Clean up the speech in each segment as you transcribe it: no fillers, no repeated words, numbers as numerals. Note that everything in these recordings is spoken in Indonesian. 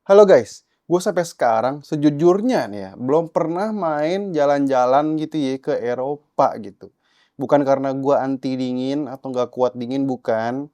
Halo guys, gue sampai sekarang sejujurnya nih ya, belum pernah main jalan-jalan gitu ya ke Eropa gitu. Bukan karena gue anti dingin atau nggak kuat dingin, bukan.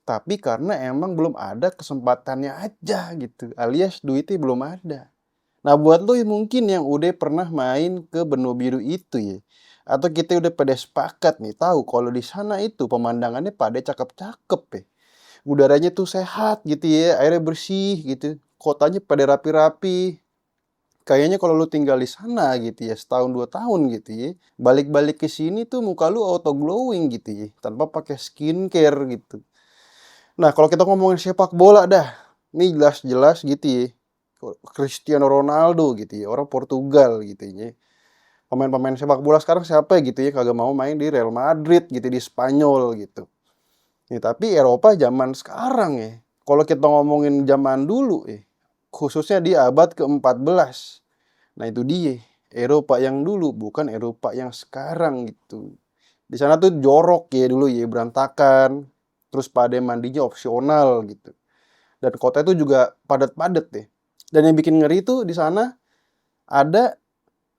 Tapi karena emang belum ada kesempatannya aja gitu, alias duitnya belum ada. Nah buat lo yang mungkin yang udah pernah main ke benua biru itu ya, atau kita udah pada sepakat nih tahu kalau di sana itu pemandangannya pada cakep-cakep ya. Udaranya tuh sehat gitu ya, airnya bersih gitu, kotanya pada rapi-rapi. Kayaknya kalau lu tinggal di sana gitu ya, setahun 2 tahun gitu ya, balik-balik ke sini tuh muka lu auto glowing gitu ya, tanpa pakai skincare gitu. Nah, kalau kita ngomongin sepak bola dah, ini jelas-jelas gitu ya, Cristiano Ronaldo gitu ya, orang Portugal gitu ya. Pemain-pemain sepak bola sekarang siapa gitu ya, kagak mau main di Real Madrid gitu, di Spanyol gitu. Ya, tapi Eropa zaman sekarang ya, kalau kita ngomongin zaman dulu ya, khususnya di abad ke-14. Nah itu dia, Eropa yang dulu, bukan Eropa yang sekarang gitu. Di sana tuh jorok ya dulu ya, berantakan. Terus pada mandinya opsional gitu. Dan kota itu juga padat-padat deh. Dan yang bikin ngeri tuh di sana ada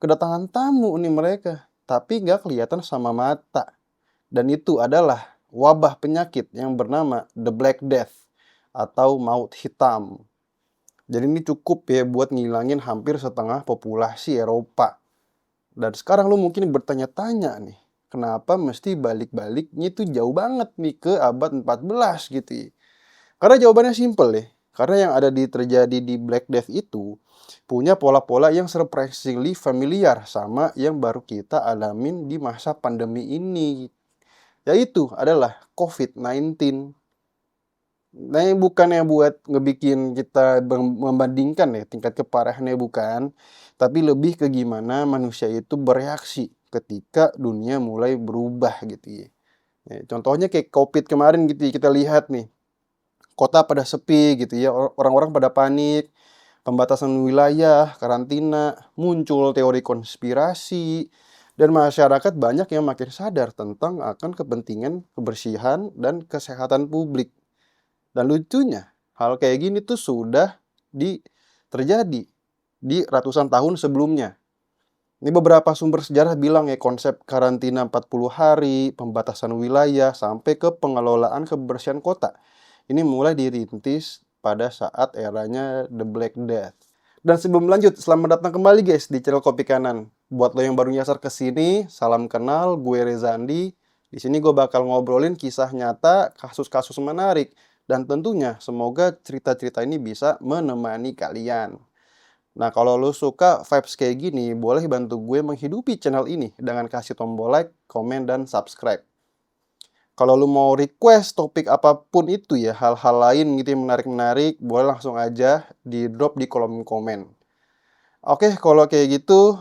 kedatangan tamu nih mereka. Tapi nggak kelihatan sama mata. Dan itu adalah wabah penyakit yang bernama The Black Death atau maut hitam. Jadi ini cukup ya buat ngilangin hampir setengah populasi Eropa. Dan sekarang lu mungkin bertanya-tanya nih, kenapa mesti balik-baliknya itu jauh banget nih ke abad 14 gitu ya. Karena jawabannya simple ya. Karena yang ada terjadi di Black Death itu punya pola-pola yang surprisingly familiar sama yang baru kita alamin di masa pandemi ini. Yaitu adalah COVID-19. Nah, ini bukannya buat ngebikin kita membandingkan ya tingkat keparahannya, bukan. Tapi lebih ke gimana manusia itu bereaksi ketika dunia mulai berubah gitu ya. Ya, contohnya kayak COVID kemarin gitu ya, kita lihat nih. Kota pada sepi gitu ya, orang-orang pada panik, pembatasan wilayah, karantina, muncul teori konspirasi, dan masyarakat banyak yang makin sadar tentang akan kepentingan kebersihan dan kesehatan publik. Dan lucunya, hal kayak gini tuh sudah terjadi di ratusan tahun sebelumnya. Ini beberapa sumber sejarah bilang ya, konsep karantina 40 hari, pembatasan wilayah, sampai ke pengelolaan kebersihan kota. Ini mulai dirintis pada saat eranya The Black Death. Dan sebelum lanjut, selamat datang kembali guys di channel Kopi Kanan. Buat lo yang baru nyasar ke sini, salam kenal, gue Rezandi. Di sini gue bakal ngobrolin kisah nyata, kasus-kasus menarik, dan tentunya semoga cerita-cerita ini bisa menemani kalian. Nah, kalau lo suka vibes kayak gini, boleh bantu gue menghidupi channel ini dengan kasih tombol like, komen, dan subscribe. Kalau lo mau request topik apapun itu ya, hal-hal lain gitu yang menarik-menarik, boleh langsung aja di drop di kolom komen. Oke, kalau kayak gitu,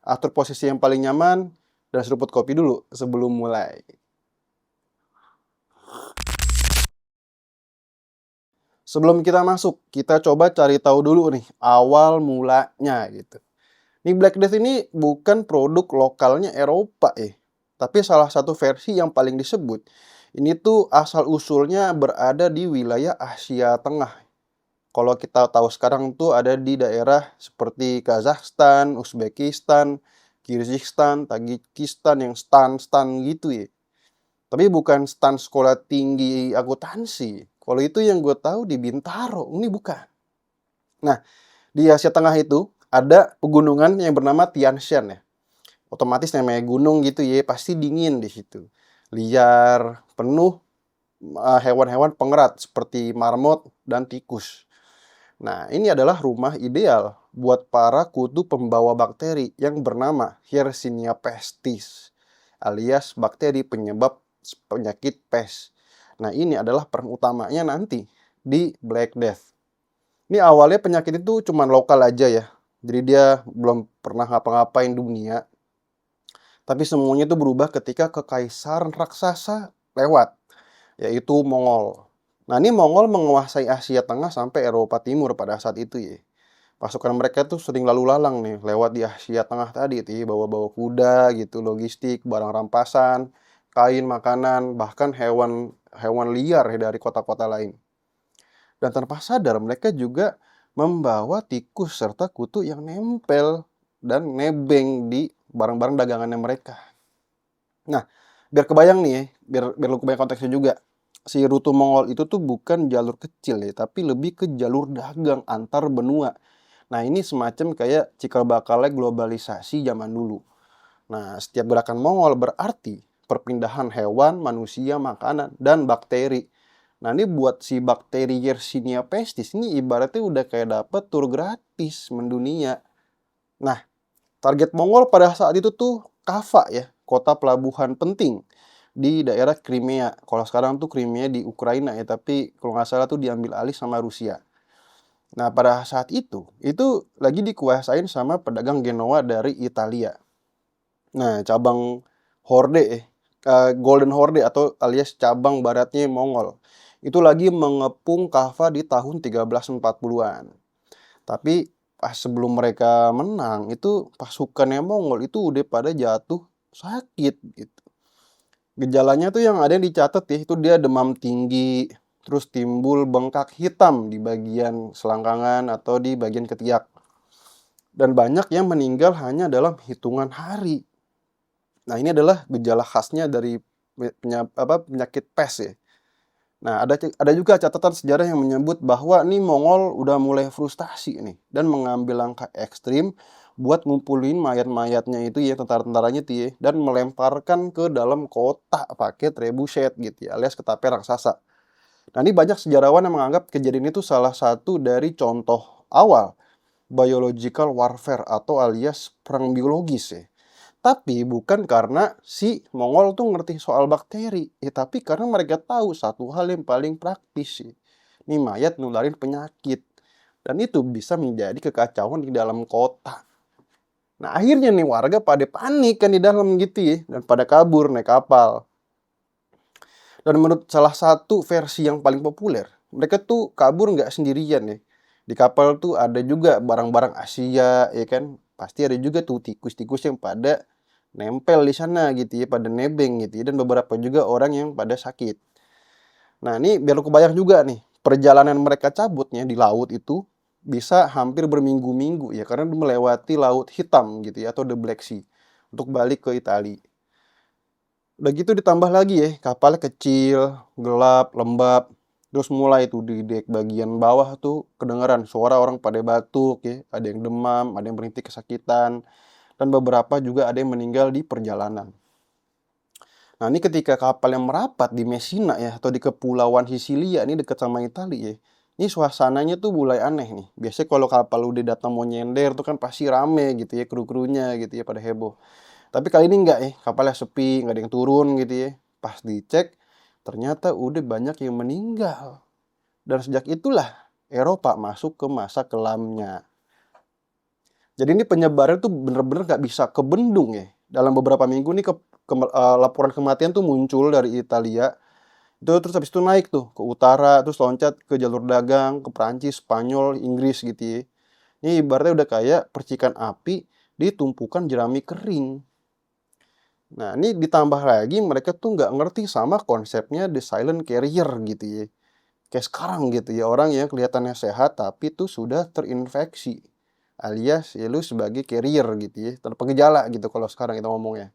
atur posisi yang paling nyaman, dan seruput kopi dulu sebelum mulai. Sebelum kita masuk, kita coba cari tahu dulu nih, awal mulanya gitu. Nih Black Death ini bukan produk lokalnya Eropa ya, tapi salah satu versi yang paling disebut. Ini tuh asal-usulnya berada di wilayah Asia Tengah. Kalau kita tahu sekarang tuh ada di daerah seperti Kazakhstan, Uzbekistan, Kyrgyzstan, Tajikistan yang stan-stan gitu ya. Tapi bukan stan sekolah tinggi akuntansi. Kalau itu yang gue tahu di Bintaro, ini bukan. Nah, di Asia Tengah itu ada pegunungan yang bernama Tian Shan ya. Otomatis namanya gunung gitu ya, pasti dingin di situ. Liar, penuh hewan-hewan pengerat seperti marmot dan tikus. Nah, ini adalah rumah ideal buat para kutu pembawa bakteri yang bernama Yersinia pestis, alias bakteri penyebab penyakit pes. Nah, ini adalah perang utamanya nanti di Black Death. Ini awalnya penyakit itu cuma lokal aja ya. Jadi dia belum pernah ngapa-ngapain dunia. Tapi semuanya itu berubah ketika kekaisaran raksasa lewat, yaitu Mongol. Nah, ini Mongol menguasai Asia Tengah sampai Eropa Timur pada saat itu ya. Pasukan mereka tuh sering lalu lalang nih lewat di Asia Tengah tadi tuh ya, bawa-bawa kuda gitu, logistik, barang rampasan, kain, makanan, bahkan hewan hewan liar ya dari kota-kota lain. Dan tanpa sadar mereka juga membawa tikus serta kutu yang nempel dan nebeng di barang-barang dagangannya mereka. Nah, biar kebayang nih ya, biar biar lu kebayang konteksnya juga. Si rute Mongol itu tuh bukan jalur kecil ya, tapi lebih ke jalur dagang antar benua. Nah, ini semacam kayak cikal bakalnya globalisasi zaman dulu. Nah, setiap gerakan Mongol berarti perpindahan hewan, manusia, makanan, dan bakteri. Nah, ini buat si bakteri Yersinia pestis ini ibaratnya udah kayak dapet tur gratis mendunia. Nah, target Mongol pada saat itu tuh Kava ya, kota pelabuhan penting di daerah Crimea. Kalau sekarang tuh Crimea di Ukraina ya, tapi kalau nggak salah tuh diambil alih sama Rusia. Nah, pada saat itu lagi dikuasain sama pedagang Genoa dari Italia. Nah, cabang Horde Golden Horde atau alias cabang baratnya Mongol. Itu lagi mengepung Kava di tahun 1340-an. Tapi pas sebelum mereka menang, itu pasukannya Mongol itu udah pada jatuh sakit gitu. Gejalanya tuh yang ada yang dicatat ya, itu dia demam tinggi, terus timbul bengkak hitam di bagian selangkangan atau di bagian ketiak. Dan banyak yang meninggal hanya dalam hitungan hari. Nah, ini adalah gejala khasnya dari penyakit pes ya. Nah, ada juga catatan sejarah yang menyebut bahwa nih Mongol udah mulai frustasi nih dan mengambil langkah ekstrim buat ngumpulin mayat-mayatnya itu ya, tentara-tentaranya tuh ya, dan melemparkan ke dalam kota pakai trebuchet gitu ya, alias ketapel raksasa. Nah, ini banyak sejarawan yang menganggap kejadian itu salah satu dari contoh awal biological warfare atau alias perang biologis ya. Tapi bukan karena si Mongol tuh ngerti soal bakteri, tapi karena mereka tahu satu hal yang paling praktis sih. Nih mayat nularin penyakit. Dan itu bisa menjadi kekacauan di dalam kota. Nah, akhirnya nih warga pada panik kan di dalam gitu ya, dan pada kabur naik kapal. Dan menurut salah satu versi yang paling populer, mereka tuh kabur nggak sendirian ya. Di kapal tuh ada juga barang-barang Asia ya kan. Pasti ada juga tuh tikus-tikus yang pada nempel di sana gitu ya, pada nebeng gitu ya, dan beberapa juga orang yang pada sakit. Nah, ini biar lu kebayang juga nih, perjalanan mereka cabutnya di laut itu bisa hampir berminggu-minggu ya, karena melewati Laut Hitam gitu ya, atau The Black Sea, untuk balik ke Italia. Udah gitu ditambah lagi ya, kapalnya kecil, gelap, lembab. Terus mulai tuh di dek bagian bawah tuh kedengeran suara orang pada batuk ya, ada yang demam, ada yang berhenti kesakitan, dan beberapa juga ada yang meninggal di perjalanan. Nah, ini ketika kapal yang merapat di Messina ya, atau di kepulauan Sisilia, ini dekat sama Italia ya. Ini suasananya tuh mulai aneh nih. Biasanya kalau kapal udah datang mau nyender tuh kan pasti rame gitu ya, kru-krunya gitu ya, pada heboh. Tapi kali ini enggak ya, kapalnya sepi, nggak ada yang turun gitu ya. Pas dicek, ternyata udah banyak yang meninggal. Dan sejak itulah Eropa masuk ke masa kelamnya. Jadi ini penyebaran tuh bener-bener nggak bisa kebendung ya. Dalam beberapa minggu nih laporan kematian tuh muncul dari Italia. Itu terus habis itu naik tuh ke utara, terus loncat ke jalur dagang, ke Prancis, Spanyol, Inggris gitu ya. Ini ibaratnya udah kayak percikan api di tumpukan jerami kering. Nah, ini ditambah lagi mereka tuh nggak ngerti sama konsepnya the silent carrier gitu ya. Kayak sekarang gitu ya, orang yang kelihatannya sehat tapi tuh sudah terinfeksi. Alias ya lu sebagai carrier gitu ya, tanpa gejala gitu kalau sekarang kita ngomongnya.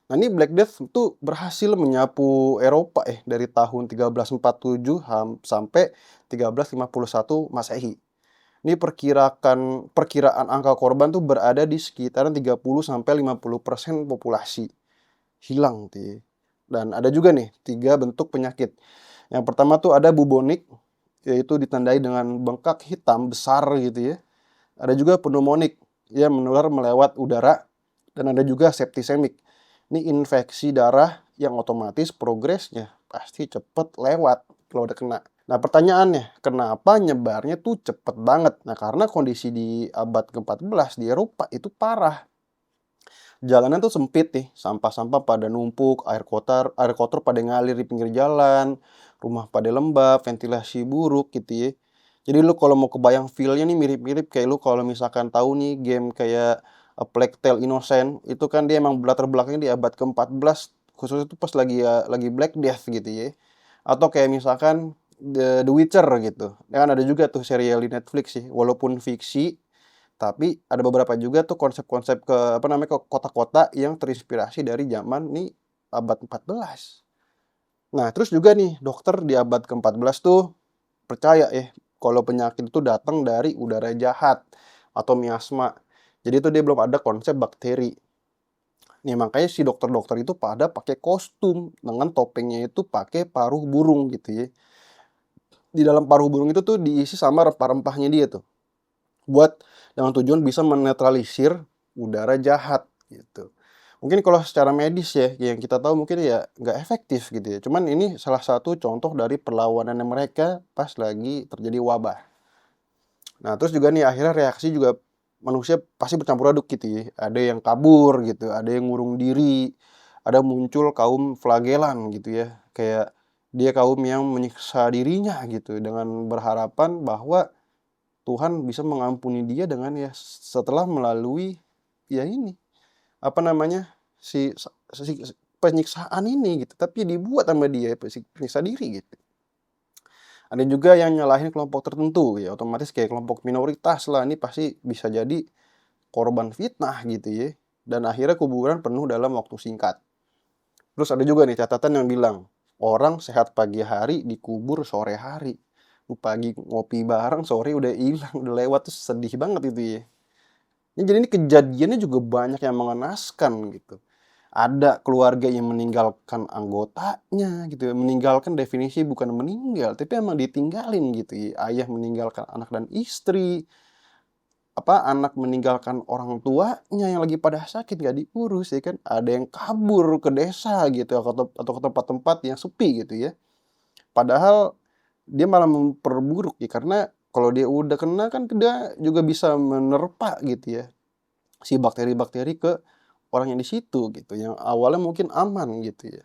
Nah, ini Black Death tuh berhasil menyapu Eropa dari tahun 1347 sampai 1351 Masehi. Ini perkiraan angka korban tuh berada di sekitaran 30 sampai 50% populasi hilang tuh ya. Dan ada juga nih 3 bentuk penyakit. Yang pertama tuh ada bubonik, yaitu ditandai dengan bengkak hitam besar gitu ya. Ada juga pneumonik, ya menular melewat udara. Dan ada juga septisemik. Ini infeksi darah yang otomatis progresnya pasti cepet lewat kalau udah kena. Nah, pertanyaannya, kenapa nyebarnya tuh cepet banget? Nah, karena kondisi di abad ke-14 di Eropa itu parah. Jalanan tuh sempit nih, sampah-sampah pada numpuk, air kotor pada ngalir di pinggir jalan, rumah pada lembab, ventilasi buruk gitu ya. Jadi lu kalau mau kebayang feel-nya nih mirip-mirip kayak lu kalau misalkan tahu nih game kayak Plague Tale Innocent, itu kan dia emang latar belakangnya di abad ke-14, khususnya itu pas lagi Black Death gitu ya. Atau kayak misalkan The Witcher gitu. Kan ada juga tuh serial di Netflix sih, walaupun fiksi, tapi ada beberapa juga tuh konsep-konsep ke apa namanya, ke kota-kota yang terinspirasi dari zaman nih abad 14. Nah, terus juga nih dokter di abad ke-14 tuh percaya ya kalau penyakit itu datang dari udara jahat atau miasma. Jadi itu dia belum ada konsep bakteri. Nih makanya si dokter-dokter itu pada pakai kostum dengan topengnya itu pakai paruh burung gitu ya. Di dalam paruh burung itu tuh diisi sama rempah-rempahnya dia tuh. Buat dengan tujuan bisa menetralisir udara jahat gitu. Mungkin kalau secara medis ya, yang kita tahu mungkin ya nggak efektif gitu ya. Cuman ini salah satu contoh dari perlawanan mereka pas lagi terjadi wabah. Nah, terus juga nih akhirnya reaksi juga manusia pasti bercampur aduk gitu ya. Ada yang kabur gitu, ada yang ngurung diri, ada muncul kaum flagelan gitu ya. Kayak dia kaum yang menyiksa dirinya gitu dengan berharapan bahwa Tuhan bisa mengampuni dia dengan ya setelah melalui ya ini apa namanya si, penyiksaan ini gitu. Tapi dibuat sama dia penyiksa diri gitu. Ada juga yang nyalahin kelompok tertentu ya, otomatis kayak kelompok minoritas lah, ini pasti bisa jadi korban fitnah gitu ya. Dan akhirnya kuburan penuh dalam waktu singkat. Terus ada juga nih catatan yang bilang, orang sehat pagi hari dikubur sore hari. Pagi ngopi bareng, sore udah hilang, udah lewat, tuh sedih banget itu ya. Jadi ini kejadiannya juga banyak yang mengenaskan gitu. Ada keluarga yang meninggalkan anggotanya gitu ya, meninggalkan definisi bukan meninggal, tapi emang ditinggalin gitu ya. Ayah meninggalkan anak dan istri, anak meninggalkan orang tuanya yang lagi pada sakit gak diurus ya kan. Ada yang kabur ke desa gitu atau ke tempat-tempat yang sepi gitu ya. Padahal dia malah memperburuk ya, karena kalau dia udah kena kan dia juga bisa menerpa gitu ya si bakteri-bakteri ke orang yang di situ gitu, yang awalnya mungkin aman gitu ya.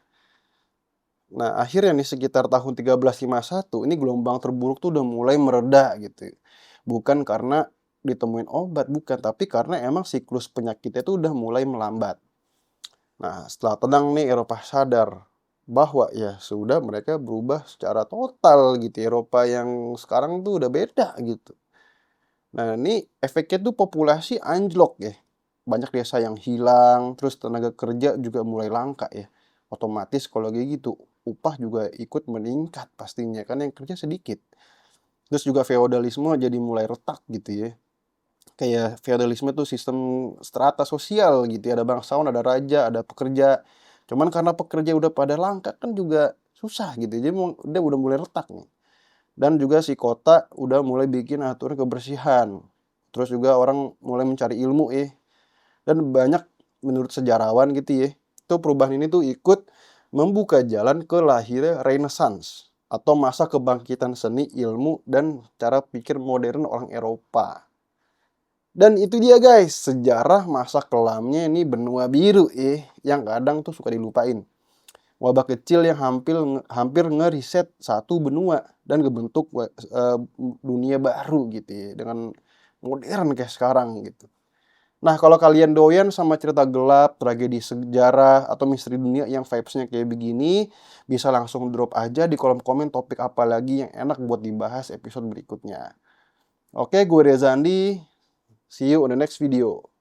Nah, akhirnya nih sekitar tahun 1351 ini gelombang terburuk tuh udah mulai mereda gitu. Bukan karena ditemuin obat, bukan, tapi karena emang siklus penyakitnya itu udah mulai melambat. Nah, setelah tenang nih Eropa sadar bahwa ya sudah mereka berubah secara total gitu. Eropa yang sekarang tuh udah beda gitu. Nah, ini efeknya tuh populasi anjlok ya. Banyak desa yang hilang, terus tenaga kerja juga mulai langka ya. Otomatis kalau kayak gitu, upah juga ikut meningkat pastinya, kan yang kerja sedikit. Terus juga feodalisme jadi mulai retak gitu ya. Kayak feodalisme tuh sistem strata sosial gitu ya. Ada bangsawan, ada raja, ada pekerja. Cuman karena pekerja udah pada langka kan juga susah gitu. Jadi dia udah mulai retak nih. Dan juga si kota udah mulai bikin aturan kebersihan. Terus juga orang mulai mencari ilmu dan banyak menurut sejarawan gitu ya, itu perubahan ini tuh ikut membuka jalan ke lahirnya Renaissance atau masa kebangkitan seni, ilmu, dan cara pikir modern orang Eropa. Dan itu dia guys, sejarah masa kelamnya ini benua biru yang kadang tuh suka dilupain. Wabah kecil yang hampir ngeriset satu benua dan ngebentuk dunia baru gitu ya, dengan modern kayak sekarang gitu. Nah, kalau kalian doyan sama cerita gelap, tragedi sejarah, atau misteri dunia yang vibes-nya kayak begini, bisa langsung drop aja di kolom komen topik apa lagi yang enak buat dibahas episode berikutnya. Oke, gue Reza Andi. See you on the next video.